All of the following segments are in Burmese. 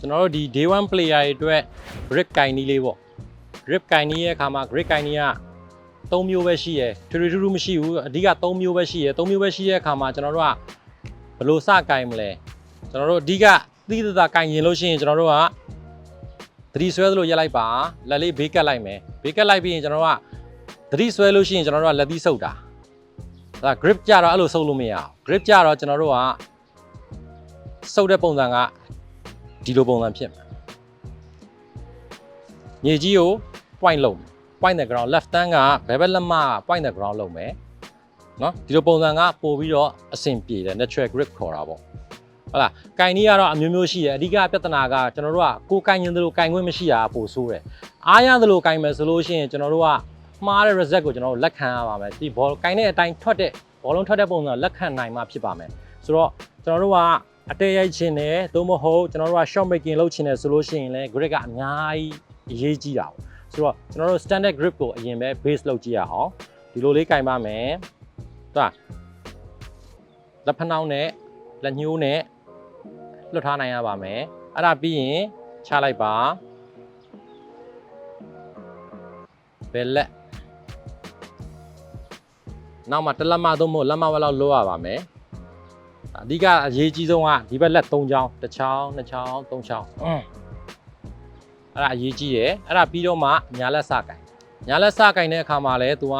ကျွန်တော်တို့ဒီ day 1 player တွေအတွက် grip ကင်နီးလေးပေါ့ grip ကင်နီးရဲ့အခါမှာ grip ကင်နီးက3မျိုးပဲရှိရယ်ထူထူမရှိဘူးအဓိက3မျိုးပဲရှိရယ်3မျိုးပဲရှိတဲ့အခါမှာကျွန်တော်တို့ကဘယ်လိုစကင်မလဲကျွန်တော်တို့အဓိကသီးသတာကင်ရင်လို့ရှိရင်ကျွန်တော်တို့ကသတိဆွဲသလိုရက်လိုက်ပါလက်လေးဘေးကတ်လိုက်မယ်ဘေးကတ်လိုက်ပြီးရင်ကျွန်တော်တို့ကသတိဆွဲလို့ရှိရင်ကျွန်တော်တို့ကလက်သီးဆုပ်တာဒါ grip ကြတော့အဲ့လိုဆုပ်လို့မရအောင် grip ကြတော့ကျွန်တော်တို့ကဆုပ်တဲ့ပုံစံကဒီလိုပုံစံဖြစ်မှာမြေကြီးကို point လုပ် point the ground left hand ကဘယ်ဘက်လက်မ point the ground လုပ်မယ်เนาะဒီလိုပုံစံကပို့ပြီးတော့အဆင်ပြေတယ် natural grip ခေါ်တာပေါ့ဟုတ်လားကင်နီးကတော့အမျိုးမျိုးရှိတယ်အဓိကပြဿနာကကျွန်တော်တို့ကကိုကင်ရင်သလိုကင်ခွင့်မရှိတာပို့ဆိုးတယ်အားရသလိုကင်မယ်ဆိုလို့ရှိရင်ကျွန်တော်တို့ကမှားတဲ့ result ကိုကျွန်တော်တို့လက်ခံရပါမယ်ဒီဘောကင်တဲ့အတိုင်းထွက်တဲ့ဘောလုံးထွက်တဲ့ပုံစံလက်ခံနိုင်မှဖြစ်ပါမယ်ဆိုတော့ကျွန်တော်တို့ကအတဲရိုက်ခြင်းနဲ့သို့မဟုတ်ကျွန်တော်တို့က shot making လုပ်ခြင်းနဲ့ဆိုလို့ရှိရင်လည်း grip ကအများကြီးအရေးကြီးတာပေါ့ဆိုတော့ကျွန်တော်တို့ standard grip ကိုအရင်ပဲ base လုပ်ကြည့်ရအောင်ဒီလိုလေးကင်ပါမယ်ဟုတ်လက်ဖနှောင်းနဲ့လက်ညှိုးနဲ့လွတ်ထားနိုင်ရပါမယ်အဲ့ဒါပြီးရင်ချလိုက်ပါဘယ်လက်နောက်မှတစ်လက်မသုံးဖို့လက်မဝက်လောက်လိုရပါမယ်အဓိကအရေးကြီးဆုံးကဒီဘက်လက်3ချောင်း1ချောင်း2ချောင်း3ချောင်းအဲ့ဒါအရေးကြီးတယ်အဲ့ဒါပြီးတော့မှညာလက်စကင်ညာလက်စကင်တဲ့အခါမှာလဲသူက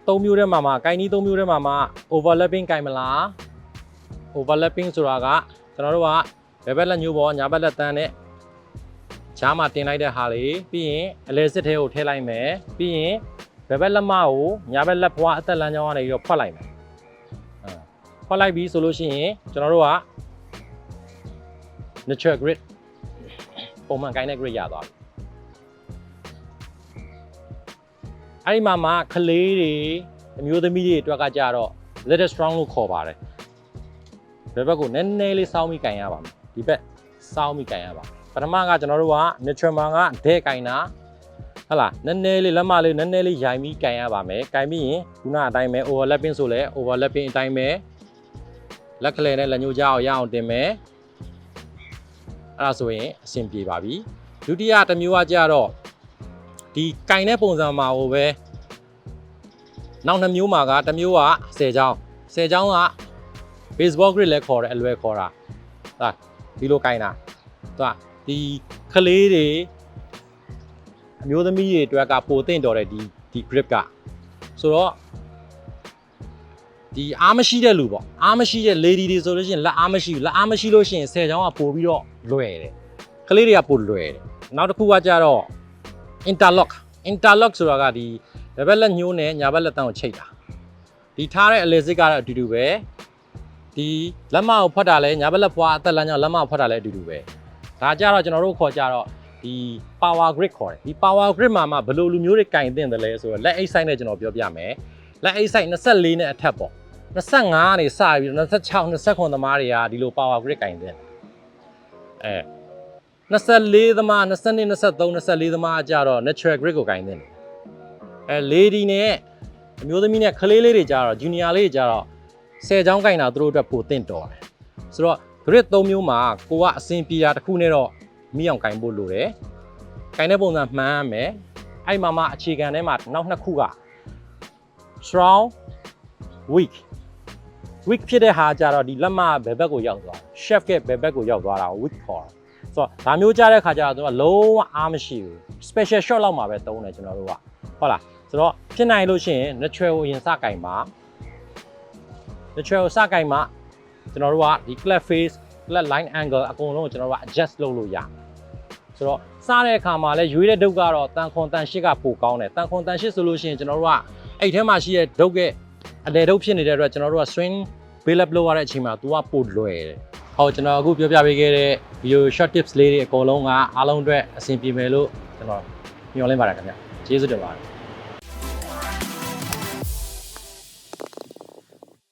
3မျိုးထဲမှာကင်နီး3မျိုးထဲမှာ overlapping ကင်မလား overlapping ဆိုတာကကျွန်တော်တို့ကဘယ်ဘက်လက်ညှိုးပေါ်ညာဘက်လက်တန်းနဲ့ချားမှာတင်လိုက်တဲ့ဟာလေးပြီးရင်အလဲစစ်ထဲကိုထည့်လိုက်မယ်ပြီးရင်ဘယ်ဘက်လက်မကိုညာဘက်လက်ဖွားအသက်လမ်းကြောင်းကနေပြီးတော့ဖွက်လိုက်မယ်ဖွက်လိုက်ပြီဆိုလို့ရှိရင်ကျွန်တော်တို့က natural grip ပုံမှန်ကိုင်းတဲ့ grip ရသွားပြီအဲ့ဒီမှာကလေးတွေအမျိုးသမီးတွေအတွက်ကကြတော့ little strong လို့ခေါ်ပါတယ်ဘယ်ဘက်ကိုနည်းနည်းလေးစောင်းပြီးကိုင်းရပါမယ်ဒီဘက်စောင်းပြီးကိုင်းရပါပထမကကျွန်တော်တို့က natural မှာကဒဲကိုင်းတာဟုတ်လားနည်းနည်းလေးလက်မလေးနည်းနည်းလေးရိုင်ပြီးကိုင်းရပါမယ်ကိုင်းပြီးရင်ခုနအတိုင်းပဲ overlapping ဆိုလဲ overlapping အတိုင်းပဲလက်ကလေးနဲ့လက်ညှိုးကြားအောင်ရအောင်တင်မယ်အဲ့ဒါဆိုရင်အဆင်ပြေပါပြီဒုတိယတစ်မျိုးကကြတော့ဒီကင်တဲ့ပုံစံမှာဟိုပဲနောက်2မျိုးမှာကတစ်မျိုးက10ချောင်း10ချောင်းက baseball grip လဲခေါ်တယ်အလွယ်ခေါ်တာဟာဒီလိုကင်တာဒီကလေးတွေအမျိုးသမီးတွေအတွက်ကပိုသင့်တော်တဲ့ဒီ grip ကဆိုတော့ဒီအားမရှိတဲ့လူပေါ့အားမရှိတဲ့ lady တွေဆိုလို့ရှိရင်လက်အားမရှိဘူးလက်အားမရှိလို့ရှိရင်10ချောင်းကပို့ပြီးတော့လွယ်တယ်ကလေးတွေကပို့လွယ်တယ်နောက်တစ်ခုကကြတော့ interlock ဆိုတာကဒီဘက်လက်ညှိုးနဲ့ညာဘက်လက်တန်းကိုချိတ်တာဒီထားတဲ့အလဲစစ်ကတော့အတူတူပဲဒီလက်မကိုဖွက်တာလဲညာဘက်လက်ဖွားအသက်လမ်းကြောင်းလက်မကိုဖွက်တာလဲအတူတူပဲဒါကြတော့ကျွန်တော်တို့ခေါ်ကြတော့ဒီ power grip ခေါ်တယ်ဒီ power grip မှာဘယ်လိုလူမျိုးတွေကင်သင့်တယ်လဲဆိုတော့လက်အိတ်ဆိုင်နဲ့ကျွန်တော်ပြောပြမယ်လက်အိတ်ဆိုင်24နဲ့အထက်ပေါ့25ကနေစပြီး26 29သမားတွေကဒီလို power grip ကင်သင့်24သမား22 23 24သမားကြတော့ natural grip ကိုကင်သင့်တယ်lady နဲ့အမျိုးသမီးနဲ့ကလေးလေးတွေကြတော့ junior လေးတွေကြတော့10ချောင်းကင်တာသူတို့အတွက်ပိုသင့်တော်တယ်ဆိုတော့ grip 3မျိုးမှာကိုကအစင်ပြေတာတစ်ခုနဲ့တော့မိအောင်ကင်ဖို့လိုတယ်ကင်တဲ့ပုံစံမှန်းရမယ်အဲ့မှာအခြေခံထဲမှာနောက်2ခုက strong weak ဖြစ်တဲ့ဟာကြတော့ဒီလက်မဘယ်ဘက်ကိုရောက်သွား chef ကဘယ်ဘက်ကိုရောက်သွားတာ weak ခေါ်ဆိုတော့ဒါမျိုးကြားတဲ့ခါကျတော့သူကလုံးဝအားမရှိဘူး special shot လောက်မှာပဲတုံးတယ်ကျွန်တော်တို့ကဟုတ်လားဆိုတော့ဖြစ်နိုင်လို့ရှိရင် natural ကိုအရင်စကင်ပါ natural ကိုစကင်မှာကျွန်တော်တို့ကဒီ cleft face cleft line angle အကုန်လုံးကိုကျွန်တော်တို့က adjust လုပ်လို့ရဆိုတော့စတဲ့အခါမှာလဲရွေးတဲ့ဒုတ်ကတော့တန်ခွန်တန်ရှစ်ကပိုကောင်းတယ်တန်ခွန်တန်ရှစ်ဆိုလို့ရှိရင်ကျွန်တော်တို့ကအဲ့ထဲမှာရှိတဲ့ဒုတ်ရဲ့အလဲဒုတ်ဖြစ်နေတဲ့အတွက်ကျွန်တော်တို့က swing build up လုပ်ရတဲ့အချိန်မှာ तू ကပိုလွယ်တယ်ဟုတ်ကျွန်တော်အခုပြောပြပေးခဲ့တဲ့ video short tips လေးတွေအကုန်လုံးကအားလုံးအတွက်အဆင်ပြေမယ်လို့ကျွန်တော်မျှော်လင့်ပါတယ်ခင်ဗျကျေးဇူးတင်ပါတယ်